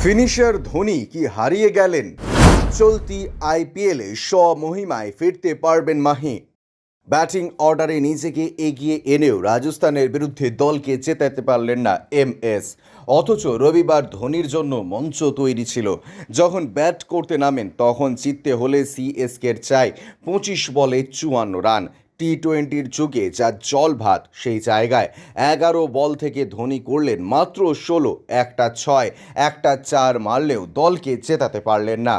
Finisher Dhoni কি হারিয়ে গেলেন? চলতি আইপিএলে স্বমহিমায় ফিরতে পারবেন মাহি? ব্যাটিং অর্ডারে নিজেকে এগিয়ে এনেও রাজস্থানের বিরুদ্ধে দলকে জেতাতে পারলেন না এমএস। অথচ রবিবার ধোনির জন্য মঞ্চ তৈরি ছিল। যখন ব্যাট করতে নামেন তখন জিততে হলে সিএসকের চাই 25 বলে 54 রান। টি-20-র যুগে যা জল ভাত সেই জায়গায় 11 বল থেকে ধোনি করলেন মাত্র 16, একটা 6, একটা 4 মারলেও দলকে জেতাতে পারলেন না।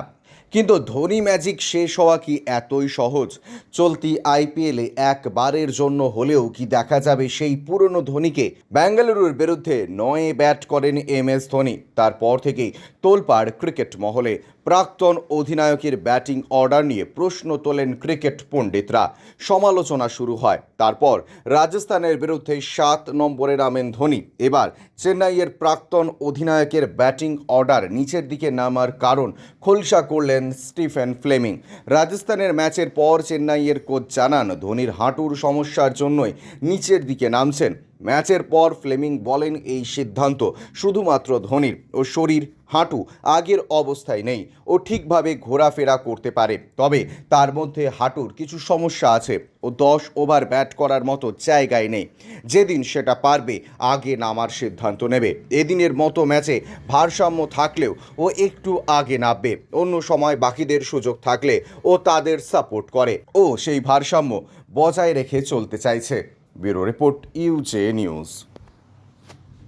কিন্তু ধোনি ম্যাজিক শেষ হওয়া কি এতই সহজ? চলতি আইপিএলে একবারের জন্য হলেও কি দেখা যাবে সেই পুরনো ধোনিকে? বেঙ্গালুরুর বিরুদ্ধে 9 ব্যাট করেন এমএস ধোনি। তারপর থেকেই তোলপাড় ক্রিকেট মহলে। প্রাক্তন অধিনায়কের ব্যাটিং অর্ডার নিয়ে প্রশ্ন তোলেন ক্রিকেট পণ্ডিতরা। সমালোচনা শুরু হয়। তারপর রাজস্থানের বিরুদ্ধে 7 নম্বরে নামেন ধোনি। এবার চেন্নাইয়ের প্রাক্তন অধিনায়কের ব্যাটিং অর্ডার নিচের দিকে নামার কারণ খোলসা করলেন স্টিফেন ফ্লেমিং। রাজস্থানের ম্যাচের পর চেন্নাইয়ের কোচ জানান ধোনির হাঁটুর সমস্যার জন্যই নিচের দিকে নামছেন। ম্যাচের পর ফ্লেমিং বলেন এই সিদ্ধান্ত শুধুমাত্র ধোনির। ও শরীর, হাঁটু আগের অবস্থায় নেই। ও ঠিকভাবে ঘোরাফেরা করতে পারে, তবে তার মধ্যে হাঁটুর কিছু সমস্যা আছে। ও 10 ওভার ব্যাট করার মতো জায়গায় নেই। যেদিন সেটা পারবে আগে নামার সিদ্ধান্ত নেবে। এদিনের মতো ম্যাচে ভারসাম্য থাকলেও ও একটু আগে নামবে। অন্য সময় বাকিদের সুযোগ থাকলে ও তাদের সাপোর্ট করে। ও সেই ভারসাম্য বজায় রেখে চলতে চাইছে। ব্যুরো রিপোর্ট, ইউজে নিউজ।